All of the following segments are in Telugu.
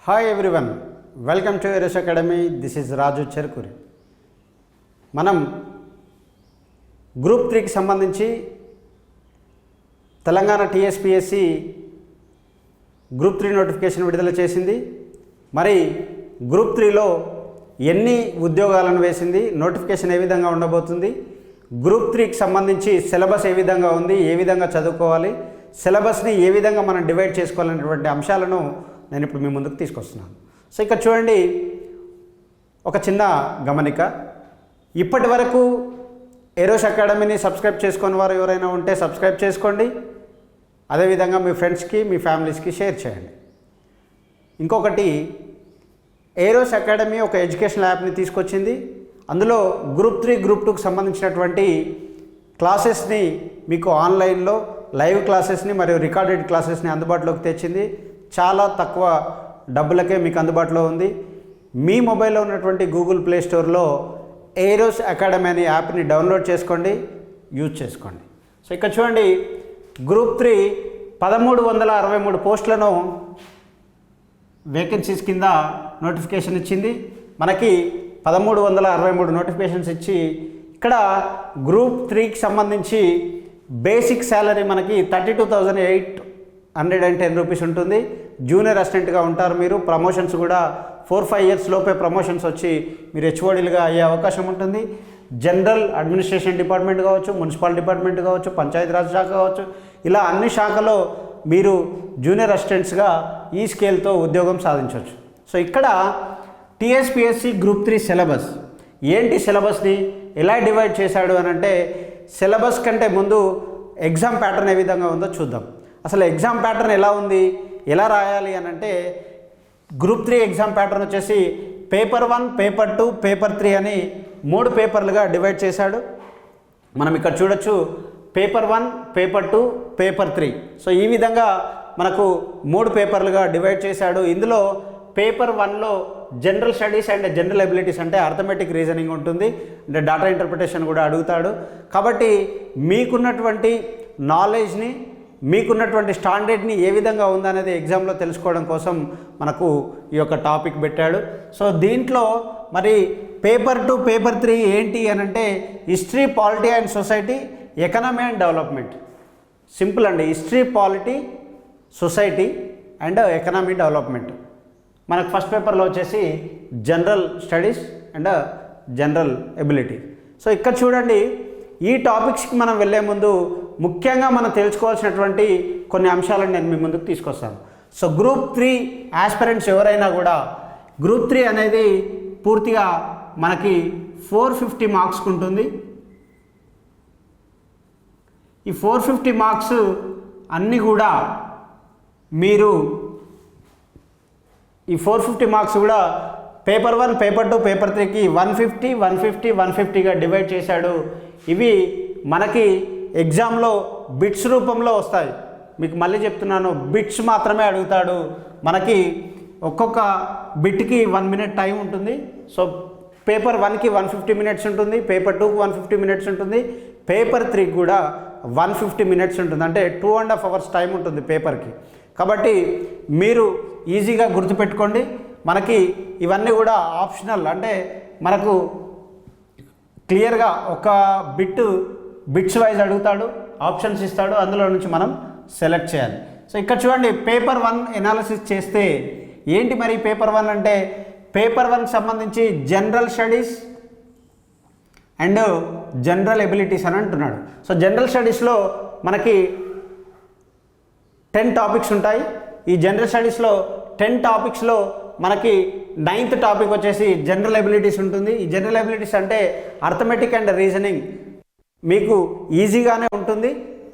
Hi everyone, welcome to Aeros academy. This is Raju Cherukuri. మనం గ్రూప్ 3కి సంబంధించి తెలంగాణ టీఎస్పీఎస్సి గ్రూప్ 3 నోటిఫికేషన్ విడుదల చేసింది. మరి గ్రూప్ 3లో ఎన్ని ఉద్యోగాలను వేసింది, నోటిఫికేషన్ ఏ విధంగా ఉండబోతుంది, గ్రూప్ 3కి సంబంధించి సిలబస్ ఏ విధంగా ఉంది, ఏ విధంగా చదువుకోవాలి, సిలబస్ని ఏ విధంగా మనం డివైడ్ చేసుకోవాలనేటువంటి అంశాలను నేను ఇప్పుడు మీ ముందుకు తీసుకొస్తున్నాను. సో ఇక్కడ చూడండి, ఒక చిన్న గమనిక. ఇప్పటి వరకు ఏరోస్ అకాడమీని సబ్స్క్రైబ్ చేసుకుని వారు ఎవరైనా ఉంటే సబ్స్క్రైబ్ చేసుకోండి. అదేవిధంగా మీ ఫ్రెండ్స్కి, మీ ఫ్యామిలీస్కి షేర్ చేయండి. ఇంకొకటి, ఏరోస్ అకాడమీ ఒక ఎడ్యుకేషనల్ యాప్ని తీసుకొచ్చింది. అందులో గ్రూప్ 3, గ్రూప్ 2కి సంబంధించినటువంటి క్లాసెస్ని మీకు ఆన్లైన్లో లైవ్ క్లాసెస్ని మరియు రికార్డెడ్ క్లాసెస్ని అందుబాటులోకి తెచ్చింది. చాలా తక్కువ డబ్బులకే మీకు అందుబాటులో ఉంది. మీ మొబైల్లో ఉన్నటువంటి గూగుల్ ప్లే స్టోర్లో ఏరోస్ అకాడమీ అనే యాప్ని డౌన్లోడ్ చేసుకోండి, యూజ్ చేసుకోండి. సో ఇక్కడ చూడండి, గ్రూప్ 3 1363 పోస్టులను వేకెన్సీస్ కింద నోటిఫికేషన్ ఇచ్చింది. మనకి 1363 నోటిఫికేషన్స్ ఇచ్చి ఇక్కడ గ్రూప్ 3కి సంబంధించి బేసిక్ శాలరీ మనకి 32,810 రూపీస్ ఉంటుంది. జూనియర్ అసిస్టెంట్గా ఉంటారు మీరు. ప్రమోషన్స్ కూడా 4-5 ఇయర్స్ లోపే ప్రమోషన్స్ వచ్చి మీరు హెచ్ఓడీలుగా అయ్యే అవకాశం ఉంటుంది. జనరల్ అడ్మినిస్ట్రేషన్ డిపార్ట్మెంట్ కావచ్చు, మున్సిపల్ డిపార్ట్మెంట్ కావచ్చు, పంచాయతీరాజ్ శాఖ కావచ్చు, ఇలా అన్ని శాఖలో మీరు జూనియర్ అసిస్టెంట్స్గా ఈ స్కేల్తో ఉద్యోగం సాధించవచ్చు. సో ఇక్కడ టీఎస్పీఎస్సి గ్రూప్ 3 సిలబస్ ఏంటి, సిలబస్ని ఎలా డివైడ్ చేశాడు అని అంటే, సిలబస్ కంటే ముందు ఎగ్జామ్ ప్యాటర్న్ ఏ విధంగా ఉందో చూద్దాం. అసలు ఎగ్జామ్ ప్యాటర్న్ ఎలా ఉంది, ఎలా రాయాలి అని అంటే, గ్రూప్ 3 ఎగ్జామ్ ప్యాటర్న్ వచ్చేసి పేపర్ 1, పేపర్ 2, పేపర్ 3 అని 3 పేపర్లుగా డివైడ్ చేశాడు. మనం ఇక్కడ చూడొచ్చు, పేపర్ 1, పేపర్ 2, పేపర్ 3. సో ఈ విధంగా మనకు 3 పేపర్లుగా డివైడ్ చేశాడు. ఇందులో పేపర్ 1లో general studies and general abilities అంటే అర్థమెటిక్ రీజనింగ్ ఉంటుంది, అంటే డేటా ఇంటర్ప్రిటేషన్ కూడా అడుగుతాడు. కాబట్టి మీకున్నటువంటి నాలెడ్జ్ని, మీకున్నటువంటి స్టాండర్డ్ని ఏ విధంగా ఉందనేది ఎగ్జామ్లో తెలుసుకోవడం కోసం మనకు ఈ యొక్క టాపిక్ పెట్టాడు. సో దీంట్లో మరి పేపర్ 2, పేపర్ 3 ఏంటి అని అంటే, history, polity and society, economy and development. Simple అండి, history, polity, society and economy development. మనకు ఫస్ట్ పేపర్లో వచ్చేసి general studies and general ability. So ఇక్కడ చూడండి, ఈ టాపిక్స్కి మనం వెళ్ళే ముందు ముఖ్యంగా మనం తెలుసుకోవాల్సినటువంటి కొన్ని అంశాలను నేను మీ ముందుకు తీసుకొస్తాను. సో గ్రూప్ 3 ఆస్పిరెంట్స్ ఎవరైనా కూడా, గ్రూప్ 3 అనేది పూర్తిగా మనకి 450 మార్క్స్కి ఉంటుంది. ఈ 450 మార్క్స్ అన్నీ కూడా మీరు ఈ 450 మార్క్స్ కూడా పేపర్ 1, పేపర్ 2, పేపర్ 3కి 150, 150, 150గా డివైడ్ చేశాడు. ఇవి మనకి ఎగ్జామ్లో బిట్స్ రూపంలో వస్తాయి. మీకు మళ్ళీ చెప్తున్నాను, బిట్స్ మాత్రమే అడుగుతాడు. మనకి ఒక్కొక్క బిట్కి 1 మినిట్ టైం ఉంటుంది. సో పేపర్ 1కి 150 మినిట్స్ ఉంటుంది, పేపర్ 2కి 150 మినిట్స్ ఉంటుంది, పేపర్ 3కి కూడా 150 మినిట్స్ ఉంటుంది. అంటే 2.5 అవర్స్ టైం ఉంటుంది పేపర్కి. కాబట్టి మీరు ఈజీగా గుర్తుపెట్టుకోండి. మనకి ఇవన్నీ కూడా ఆప్షనల్, అంటే మనకు క్లియర్గా ఒక బిట్స్ వైజ్ అడుగుతాడు, ఆప్షన్స్ ఇస్తాడు, అందులో నుంచి మనం సెలెక్ట్ చేయాలి. సో ఇక్కడ చూడండి, పేపర్ 1 ఎనాలిసిస్ చేస్తే ఏంటి మరి పేపర్ 1 అంటే, పేపర్ 1కి సంబంధించి general studies and general abilities అని అంటున్నాడు. సో జనరల్ స్టడీస్లో మనకి 10 టాపిక్స్ ఉంటాయి. ఈ జనరల్ స్టడీస్లో 10 టాపిక్స్లో మనకి 9th టాపిక్ వచ్చేసి జనరల్ ఎబిలిటీస్ ఉంటుంది. ఈ జనరల్ ఎబిలిటీస్ అంటే అర్థమెటిక్ అండ్ రీజనింగ్. మీకు ఈజీగానే ఉంటుంది,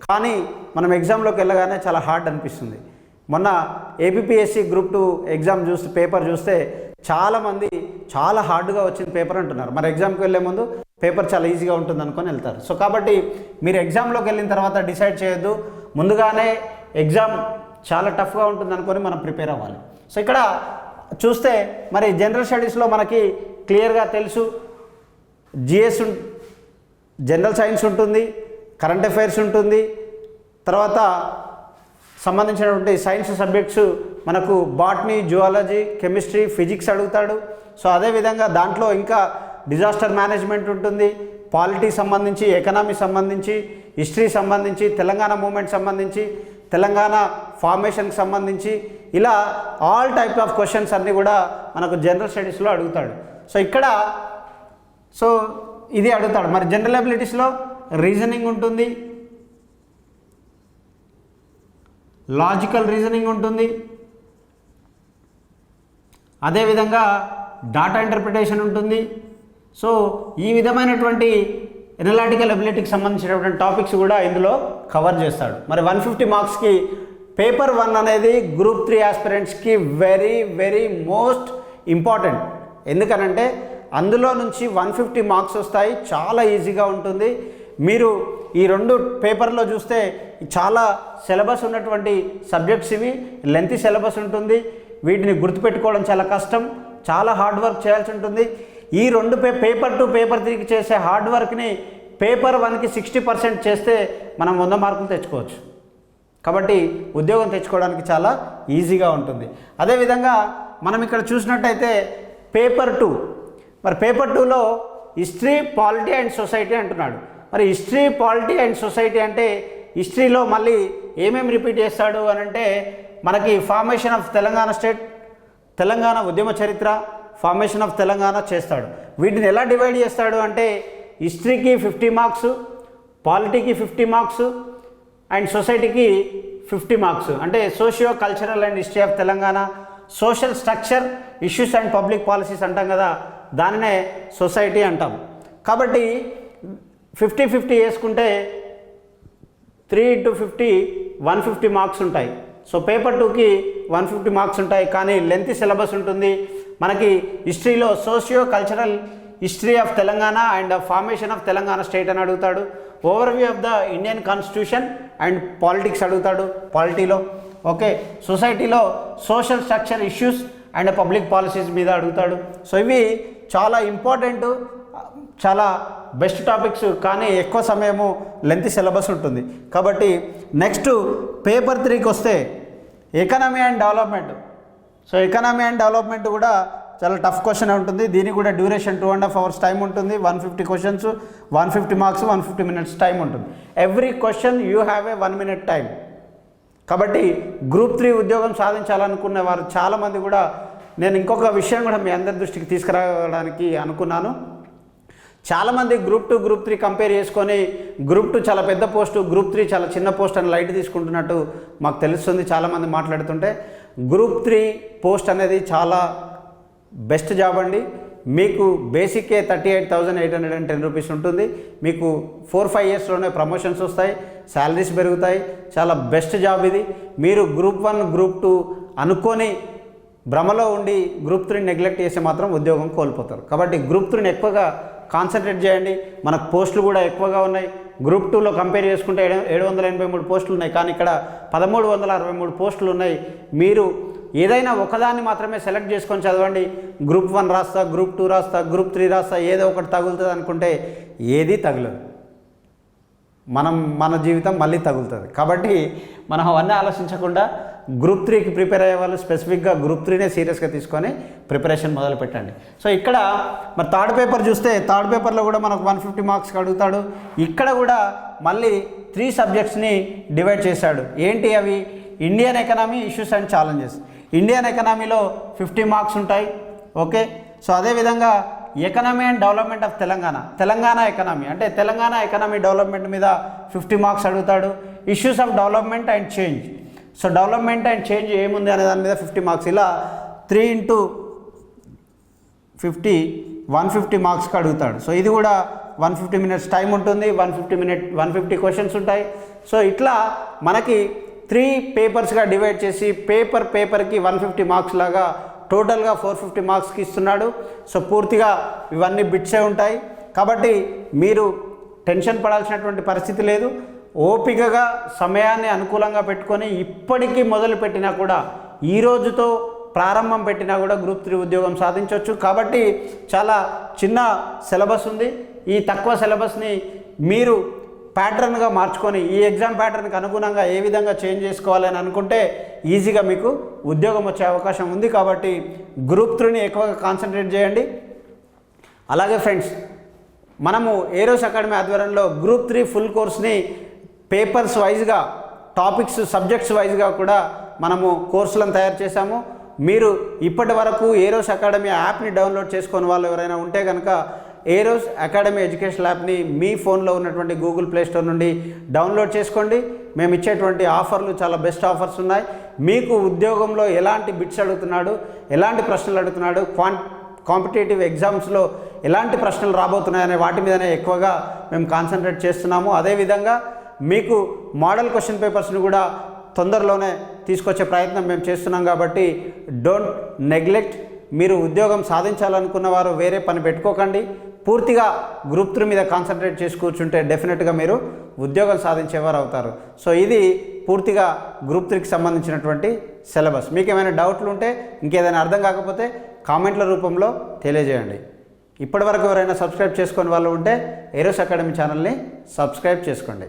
కానీ మనం ఎగ్జామ్లోకి వెళ్ళగానే చాలా హార్డ్ అనిపిస్తుంది. మొన్న ఏపీఎస్సి గ్రూప్ 2 ఎగ్జామ్ పేపర్ చూస్తే చాలామంది చాలా హార్డ్గా వచ్చింది పేపర్ అంటున్నారు. మరి ఎగ్జామ్కి వెళ్ళే ముందు పేపర్ చాలా ఈజీగా ఉంటుంది అనుకొని వెళ్తారు. సో కాబట్టి మీరు ఎగ్జామ్లోకి వెళ్ళిన తర్వాత డిసైడ్ చేయొద్దు, ముందుగానే ఎగ్జామ్ చాలా టఫ్గా ఉంటుంది అనుకొని మనం ప్రిపేర్ అవ్వాలి. సో ఇక్కడ చూస్తే మరి జనరల్ స్టడీస్లో మనకి క్లియర్గా తెలుసు, జిఎస్, జనరల్ సైన్స్ ఉంటుంది, కరెంట్ అఫైర్స్ ఉంటుంది, తర్వాత సంబంధించినటువంటి సైన్స్ సబ్జెక్ట్స్ మనకు బాటనీ, జువాలజీ, కెమిస్ట్రీ, ఫిజిక్స్ అడుగుతాడు. సో అదేవిధంగా దాంట్లో ఇంకా డిజాస్టర్ మేనేజ్మెంట్ ఉంటుంది, పాలిటీ సంబంధించి, ఎకనామీ సంబంధించి, హిస్టరీ సంబంధించి, తెలంగాణ మూమెంట్ సంబంధించి, తెలంగాణ ఫార్మేషన్కి సంబంధించి, ఇలా ఆల్ టైప్ ఆఫ్ క్వశ్చన్స్ అన్నీ కూడా మనకు జనరల్ స్టడీస్లో అడుగుతాడు. సో ఇక్కడ ఇది అడుగుతాడు. మరి జనరల్ అబిలిటీస్లో రీజనింగ్ ఉంటుంది, లాజికల్ రీజనింగ్ ఉంటుంది, అదేవిధంగా డాటా ఇంటర్ప్రిటేషన్ ఉంటుంది. సో ఈ విధమైనటువంటి ఎనలాటికల్ అబిలిటీకి సంబంధించినటువంటి టాపిక్స్ కూడా ఇందులో కవర్ చేస్తాడు. మరి 150 మార్క్స్కి పేపర్ 1 అనేది గ్రూప్ 3 ఆస్పిరెంట్స్కి వెరీ వెరీ మోస్ట్ ఇంపార్టెంట్. ఎందుకనంటే అందులో నుంచి 150 మార్క్స్ వస్తాయి, చాలా ఈజీగా ఉంటుంది. మీరు ఈ 2 పేపర్లో చూస్తే చాలా సిలబస్ ఉన్నటువంటి సబ్జెక్ట్స్ ఇవి, లెంతీ సిలబస్ ఉంటుంది, వీటిని గుర్తుపెట్టుకోవడం చాలా కష్టం, చాలా హార్డ్ వర్క్ చేయాల్సి ఉంటుంది. ఈ 2 పేపర్ 2 పేపర్ 3కి చేసే హార్డ్ వర్క్ని పేపర్ 1కి 60% చేస్తే మనం 100 మార్కులు తెచ్చుకోవచ్చు. కాబట్టి ఉద్యోగం తెచ్చుకోవడానికి చాలా ఈజీగా ఉంటుంది. అదేవిధంగా మనం ఇక్కడ చూసినట్టయితే పేపర్ 2, మరి పేపర్ 2లో హిస్టరీ, పాలిటీ అండ్ సొసైటీ అంటున్నాడు. మరి హిస్టరీ, పాలిటీ అండ్ సొసైటీ అంటే హిస్టరీలో మళ్ళీ ఏమేమి రిపీట్ చేస్తాడు అని అంటే మనకి formation of Telangana state, Telangana ఉద్యమ చరిత్ర, ఫార్మేషన్ ఆఫ్ తెలంగాణ చేస్తాడు. వీటిని ఎలా డివైడ్ చేస్తాడు అంటే హిస్టరీకి 50 మార్క్స్, పాలిటీకి 50 మార్క్స్ అండ్ సొసైటీకి 50 మార్క్స్. అంటే socio cultural and history of Telangana, social structure, issues and public policies అంటాం కదా, దానినే సొసైటీ అంటాం. కాబట్టి 50-50 వేసుకుంటే 3 × 50 150 మార్క్స్ ఉంటాయి. సో పేపర్ 2కి 150 మార్క్స్ ఉంటాయి, కానీ లెంతీ సిలబస్ ఉంటుంది. మనకి హిస్టరీలో socio cultural history of Telangana and formation of Telangana state అని అడుగుతాడు. Overview of the Indian constitution and politics అడుగుతాడు పాలిటీలో. ఓకే, సొసైటీలో social structure, issues and public policies మీద అడుగుతాడు. సో ఇవి చాలా ఇంపార్టెంట్, చాలా బెస్ట్ టాపిక్స్, కానీ ఎక్కువ సమయము లెంతీ సిలబస్ ఉంటుంది. కాబట్టి నెక్స్ట్ పేపర్ 3కి వస్తే economy and development. So economy and development కూడా చాలా టఫ్ క్వశ్చన్ ఉంటుంది. దీనికి కూడా డ్యూరేషన్ 2.5 hours టైం ఉంటుంది. 150 క్వశ్చన్స్, 150 మార్క్స్, 150 minutes టైం ఉంటుంది. Every question you have a 1 minute time. కాబట్టి గ్రూప్ 3 ఉద్యోగం సాధించాలనుకునే వారు చాలామంది కూడా, నేను ఇంకొక విషయం కూడా మీ అందరి దృష్టికి తీసుకురావడానికి అనుకున్నాను. చాలామంది గ్రూప్ 2, గ్రూప్ 3 కంపేర్ చేసుకొని గ్రూప్ 2 చాలా పెద్ద పోస్టు, గ్రూప్ 3 చాలా చిన్న పోస్ట్ అని లైట్ తీసుకుంటున్నట్టు మాకు తెలుస్తుంది చాలామంది మాట్లాడుతుంటే. గ్రూప్ 3 పోస్ట్ అనేది చాలా బెస్ట్ జాబ్ అండి. మీకు బేసిక్కే 38,810 రూపీస్ ఉంటుంది. మీకు 4-5 yearsలోనే ప్రమోషన్స్ వస్తాయి, శాలరీస్ పెరుగుతాయి. చాలా బెస్ట్ జాబ్ ఇది. మీరు గ్రూప్ 1, గ్రూప్ 2 అనుకొని భ్రమలో ఉండి గ్రూప్ 3 నెగ్లెక్ట్ చేసి మాత్రం ఉద్యోగం కోల్పోతారు. కాబట్టి గ్రూప్ 3ని ఎక్కువగా కాన్సన్ట్రేట్ చేయండి. మనకు పోస్టులు కూడా ఎక్కువగా ఉన్నాయి. గ్రూప్ 2లో కంపేర్ చేసుకుంటే 783 పోస్టులు ఉన్నాయి, కానీ ఇక్కడ 1363 పోస్టులు ఉన్నాయి. మీరు ఏదైనా ఒకదాన్ని మాత్రమే సెలెక్ట్ చేసుకొని చదవండి. గ్రూప్ 1 రాస్తా, గ్రూప్ 2 రాస్తా, గ్రూప్ 3 రాస్తా, ఏదో ఒకటి తగులుతుంది అనుకుంటే ఏది తగలదు. మన జీవితం మళ్ళీ తగులుతుంది. కాబట్టి మనం అవన్నీ ఆలోచించకుండా గ్రూప్ 3కి ప్రిపేర్ అయ్యే వాళ్ళు స్పెసిఫిక్గా గ్రూప్ 3నే సీరియస్గా తీసుకొని ప్రిపరేషన్ మొదలు పెట్టండి. సో ఇక్కడ మరి థర్డ్ పేపర్ చూస్తే, థర్డ్ పేపర్లో కూడా మనకు 150 మార్క్స్కి అడుగుతాడు. ఇక్కడ కూడా మళ్ళీ 3 సబ్జెక్ట్స్ని డివైడ్ చేశాడు. ఏంటి అవి? Indian economy, issues and challenges. Indian ఎకనామీలో 50 మార్క్స్ ఉంటాయి. ఓకే, సో అదేవిధంగా economy and development of Telangana, Telangana economy అంటే తెలంగాణ ఎకనామీ డెవలప్మెంట్ మీద 50 మార్క్స్ అడుగుతాడు. Issues of development and change, so development and change ఏముంది అనే దాని మీద 50 మార్క్స్. ఇలా 3 × 50 150 మార్క్స్కి అడుగుతాడు. సో ఇది కూడా 150 minutes టైం ఉంటుంది. 150 క్వశ్చన్స్ ఉంటాయి. సో ఇట్లా మనకి 3 పేపర్స్గా డివైడ్ చేసి పేపర్కి 150 మార్క్స్ లాగా టోటల్గా 450 మార్క్స్కి ఇస్తున్నాడు. సో పూర్తిగా ఇవన్నీ బిట్సే ఉంటాయి. కాబట్టి మీరు టెన్షన్ పడాల్సినటువంటి పరిస్థితి లేదు. ఓపికగా సమయాన్ని అనుకూలంగా పెట్టుకొని ఇప్పటికీ మొదలు పెట్టినా కూడా, ఈ రోజుతో ప్రారంభం పెట్టినా కూడా గ్రూప్ 3 ఉద్యోగం సాధించవచ్చు. కాబట్టి చాలా చిన్న సిలబస్ ఉంది. ఈ తక్కువ సిలబస్ని మీరు ప్యాటర్న్గా మార్చుకొని ఈ ఎగ్జామ్ ప్యాటర్న్కి అనుగుణంగా ఏ విధంగా చేంజ్ చేసుకోవాలని అనుకుంటే ఈజీగా మీకు ఉద్యోగం వచ్చే అవకాశం ఉంది. కాబట్టి గ్రూప్ 3ని ఎక్కువగా కాన్సన్ట్రేట్ చేయండి. అలాగే ఫ్రెండ్స్, మనము ఏరోస్ అకాడమీ ఆధ్వర్యంలో గ్రూప్ 3 ఫుల్ కోర్స్ని పేపర్స్ వైజ్గా, టాపిక్స్ సబ్జెక్ట్స్ వైజ్గా కూడా మనము కోర్సులను తయారు చేశాము. మీరు ఇప్పటి వరకు ఏరోస్ అకాడమీ యాప్ని డౌన్లోడ్ చేసుకుని వాళ్ళు ఎవరైనా ఉంటే కనుక ఏరోస్ అకాడమీ ఎడ్యుకేషన్ యాప్ని మీ ఫోన్లో ఉన్నటువంటి గూగుల్ ప్లే స్టోర్ నుండి డౌన్లోడ్ చేసుకోండి. మేము ఇచ్చేటువంటి ఆఫర్లు చాలా బెస్ట్ ఆఫర్స్ ఉన్నాయి. మీకు ఉద్యోగంలో ఎలాంటి బిట్స్ అడుగుతున్నాడు, ఎలాంటి ప్రశ్నలు అడుగుతున్నాడు, కాంపిటేటివ్ ఎగ్జామ్స్లో ఎలాంటి ప్రశ్నలు రాబోతున్నాయనే వాటి మీదనే ఎక్కువగా మేము కాన్సన్ట్రేట్ చేస్తున్నాము. అదేవిధంగా మీకు మోడల్ క్వశ్చన్ పేపర్స్ని కూడా తొందరలోనే తీసుకొచ్చే ప్రయత్నం మేము చేస్తున్నాం. కాబట్టి డోంట్ నెగ్లెక్ట్. మీరు ఉద్యోగం సాధించాలనుకున్న వారు వేరే పని పెట్టుకోకండి. పూర్తిగా గ్రూప్ 3 మీద కాన్సన్ట్రేట్ చేసి కూర్చుంటే డెఫినెట్గా మీరు ఉద్యోగం సాధించేవారు అవుతారు. సో ఇది పూర్తిగా గ్రూప్ 3కి సంబంధించినటువంటి సిలబస్. మీకు ఏమైనా డౌట్లు ఉంటే, ఇంకేదైనా అర్థం కాకపోతే కామెంట్ల రూపంలో తెలియజేయండి. ఇప్పటివరకు ఎవరైనా సబ్స్క్రైబ్ చేసుకునే వాళ్ళు ఉంటే ఏరోస్ అకాడమీ ఛానల్ని సబ్స్క్రైబ్ చేసుకోండి.